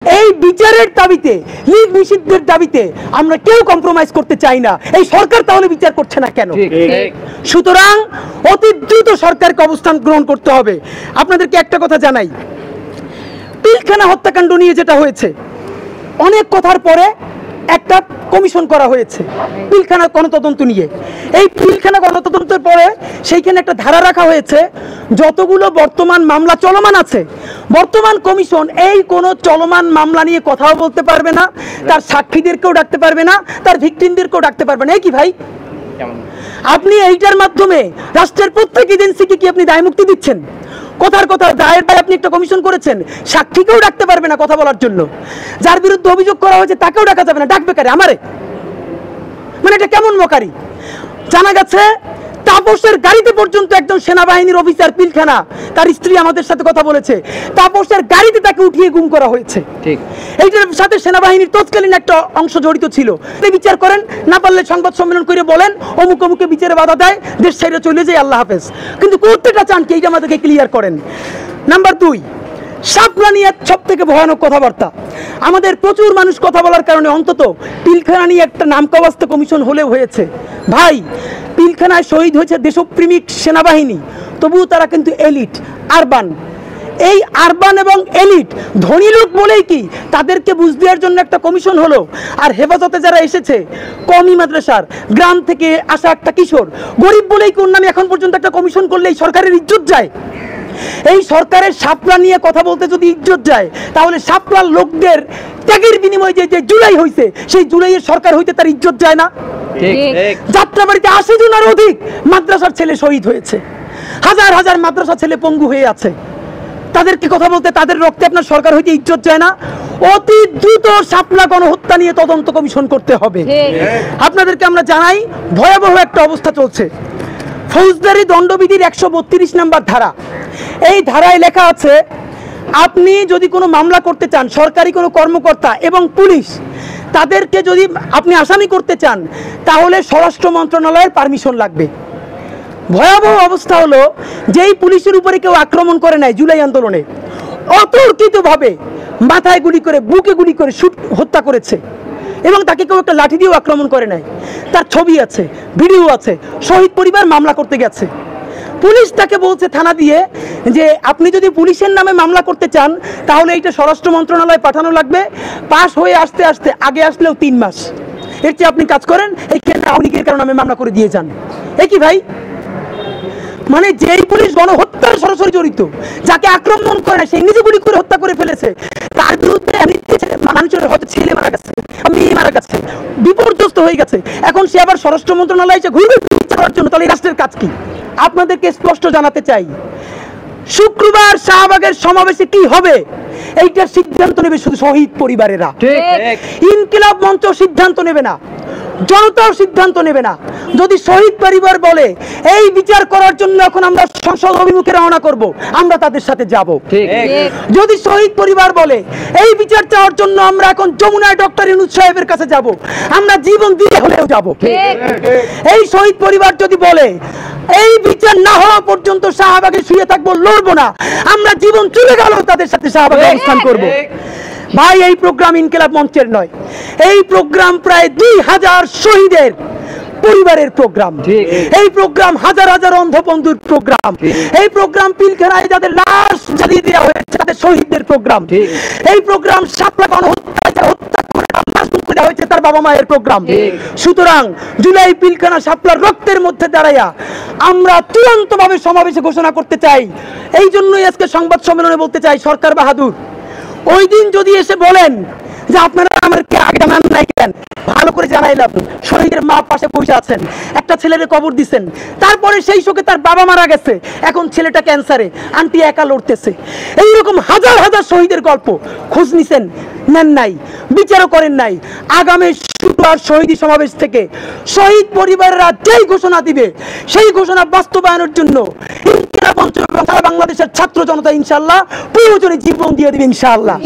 এই বিচারের দাবিতে লীগ নিষিদ্ধের দাবিতে আমরা কেউ কম্প্রোমাইজ করতে চাই না। এই সরকার তাহলে বিচার করছে না কেন? সুতরাং অতি দ্রুত সরকারকে অবস্থান গ্রহণ করতে হবে। আপনাদেরকে একটা কথা জানাই, পিলখানা হত্যাকাণ্ড নিয়ে যেটা হয়েছে, অনেক কথার পরে একটা কমিশন করা হয়েছে পিলখানা গণতদন্ত নিয়ে। এই পিলখানা গণতদন্তের পরে সেইখানে একটা ধারা রাখা হয়েছে, যতগুলো বর্তমান মামলা চলমান আছে, বর্তমান কমিশন এই কোনো চলমান মামলা নিয়ে কথাও বলতে পারবে না, তার সাক্ষীদেরকেও ডাকতে পারবে না, তার ভিকটিমদেরকেও ডাকতে পারবে না। এই কি ভাই, আপনি এইটার মাধ্যমে রাষ্ট্রের প্রত্যেক এজেন্সিকে কি আপনি দায় মুক্তি দিচ্ছেন? কথার কথা দায়ের দায় আপনি একটা কমিশন করেছেন, সাক্ষীকেও ডাকতে পারবে না কথা বলার জন্য, যার বিরুদ্ধে অভিযোগ করা হয়েছে তাকেও ডাকা যাবে না, ডাকবে কারে? আমারে? মানে এটা কেমন মকারি? জানা গেছে তাপসের গাড়িতে পর্যন্ত একজন সেনাবাহিনীর অফিসার পিলখানা, তার স্ত্রী আমাদের সাথে কথা বলেছে, তাপসের গাড়িতে তাকে উঠিয়ে গুম করা হয়েছে। ঠিক, এইটার সাথে সেনাবাহিনীর তৎকালীন একটা অংশ জড়িত ছিল। বিচার করেন, না পারলে সংবাদ সম্মেলন করে বলেন অমুক অমুকে বিচারে বাধা দেয়, দেশ ছেড়ে চলে যায়, আল্লাহ হাফেজ। কিন্তু করতেটা চান কি, এইটা আমাদেরকে ক্লিয়ার করেন। নাম্বার 2, শাপলা নিয়ে সব থেকে ভয়ানক কথাবার্তা। আমাদের প্রচুর মানুষ কথা বলার কারণে অন্তত পিলখানা নিয়ে একটা নামকাওয়াস্তে কমিশন হলেও হয়েছে। ভাই, পিলখানায় শহীদ হয়েছে দেশপ্রেমিক সেনাবাহিনী, তবুও তারা কিন্তু এলিট, আরবান। এই আরবান এবং এলিট ধনী লোক বলেই কি তাদেরকে বুঝ দেওয়ার জন্য একটা কমিশন হলো? আর হেফাজতে যারা এসেছে কওমি মাদ্রাসার গ্রাম থেকে আসা একটা কিশোর, গরিব বলেই কি ওর নামে এখন পর্যন্ত একটা কমিশন করলে এই সরকারের ইজ্জত যায়? এই সরকারের শাপলা নিয়ে কথা বলতে যদি ইজ্জত যায়, তাহলে শাপলার লোকদের ত্যাগের বিনিময়ে যে জুলাই হয়েছে, সেই জুলাইয়ের সরকার হইতে তার ইজ্জত যায় না? যাত্রাবাড়িতে 80 জনের অধিক মাদ্রাসার ছেলে শহীদ হয়েছে, হাজার হাজার মাদ্রাসা ছেলে পঙ্গু হয়ে আছে, তাদেরকে কথা বলতে তাদের রক্তে আপনার সরকার হইতে ইজ্জত যায় না? অতি দ্রুত শাপলা গণহত্যা নিয়ে তদন্ত কমিশন করতে হবে। আপনাদেরকে আমরা জানাই, ভয়াবহ একটা অবস্থা চলছে। ফৌজদারি দণ্ডবিধির 132 নম্বর ধারা, এই ধারায় লেখা আছে, আপনি যদি কোনো মামলা করতে চান, সরকারি কোনো কর্মকর্তা এবং পুলিশ, তাদেরকে যদি আপনি আসামি করতে চান, তাহলে স্বরাষ্ট্র মন্ত্রণালয়ের পারমিশন লাগবে। ভয়াবহ অবস্থা হলো, যেই পুলিশের উপরে কেউ আক্রমণ করে নাই জুলাই আন্দোলনে, অতর্কিতভাবে মাথায় গুলি করে, বুকে গুলি করে হত্যা করেছে, এবং তাকে কেউ একটা লাঠি দিয়েও আক্রমণ করে নাই, তার ছবি আছে, ভিডিও আছে, শহীদ পরিবার মামলা করতে গেছে। পুলিশ তাকে বলছে থানা দিয়ে যে আপনি যদি পুলিশের নামে মামলা করতে চান, তাহলে এইটা স্বরাষ্ট্র মন্ত্রণালয়ে পাঠানো লাগবে, পাশ হয়ে আসতে আসতে আগে আসলেও 3 মাস। এর চেয়ে আপনি কাজ করেন, এইখানে আওয়ামী লীগের কারণে আমি মামলা করে দিয়ে যান। এ কি ভাই? মানে যেই পুলিশ গণহত্যার সরাসরি জড়িত, যাকে আক্রমণ করে সেই নিজে গুলি করে হত্যা করে ফেলেছে, তার বিরুদ্ধে মানুষের হয়তো ছেলে মারা গেছে, মেয়ে মারা গেছে, বিপর্যস্ত হয়ে গেছে, এখন সে আবার স্বরাষ্ট্র মন্ত্রণালয়ে ঘুরবে করার জন্য, তাহলে রাষ্ট্রের কাজ কি? আপনাদেরকে স্পষ্ট জানাতে চাই, শুক্রবার শাহবাগের সমাবেশে কি হবে এইটার সিদ্ধান্ত নেবে শুধু শহীদ পরিবারেরা। ইনকিলাব মঞ্চ সিদ্ধান্ত নেবে না, জনতাও সিদ্ধান্ত নেবে না। যদি শহীদ পরিবার বলে এই বিচার করার জন্য এখন আমরা সংসদ অভিমুখে রওনা করব, আমরা তাদের সাথে যাব। যদি শহীদ পরিবার বলে এই বিচার চাওয়ার জন্য আমরা এখন যমুনায় ডক্টর ইউনূস সাহেবের কাছে যাব, আমরা জীবন দিয়ে হলেও যাব। এই শহীদ পরিবার যদি বলে এই বিচার না হওয়া পর্যন্ত শাহবাগে শুয়ে থাকবো, লড়বো না, আমরা জীবন চলে গেল তাদের সাথে শাহবাগে অবস্থান করব। ভাই, এই প্রোগ্রাম ইনকিলাব মঞ্চের নয়, এই প্রোগ্রাম প্রায় 2000 শহীদের পরিবারের প্রোগ্রাম, এই প্রোগ্রাম হাজার হাজার অন্ধবন্ধুর প্রোগ্রাম, এই প্রোগ্রাম পিলখানায় যাদের লাশ জ্বালিয়ে দেওয়া হয়েছে তাদের শহীদদের প্রোগ্রাম, এই প্রোগ্রাম শাপলা গণহত্যায় হত্যা করে দেওয়া হয়েছে তার বাবা মায়ের প্রোগ্রাম। সুতরাং জুলাই পিলখানা শাপলার রক্তের মধ্যে দাঁড়াইয়া আমরা তুরন্ত ভাবে সমাবেশে ঘোষণা করতে চাই। এই জন্যই আজকে সংবাদ সম্মেলনে বলতে চাই, সরকার বাহাদুর, ওই দিন যদি এসে বলেন যে আপনারা আমাকে আগে জানান নাই কেন, ভালো করে জানাইলাম, শহীদের মা পাশে বসে আছেন, একটা ছেলের কবর দিচ্ছেন, তারপরে সেই শোকে তার বাবা মারা গেছে, এখন ছেলেটা ক্যান্সারে, আন্টি একা লড়তেছে, এইরকম হাজার হাজার শহীদের গল্প খোঁজ নিছেন, নেন নাই, বিচারও করেন নাই। আগামী শুক্রবার শহীদ সমাবেশ থেকে শহীদ পরিবারেরা যেই ঘোষণা দিবে, সেই ঘোষণা বাস্তবায়নের জন্য ইনকিলাব মঞ্চ এবং সারা বাংলাদেশের ছাত্র জনতা ইনশাআল্লাহ প্রয়োজনে জীবন দিয়ে দিবে ইনশাআল্লাহ।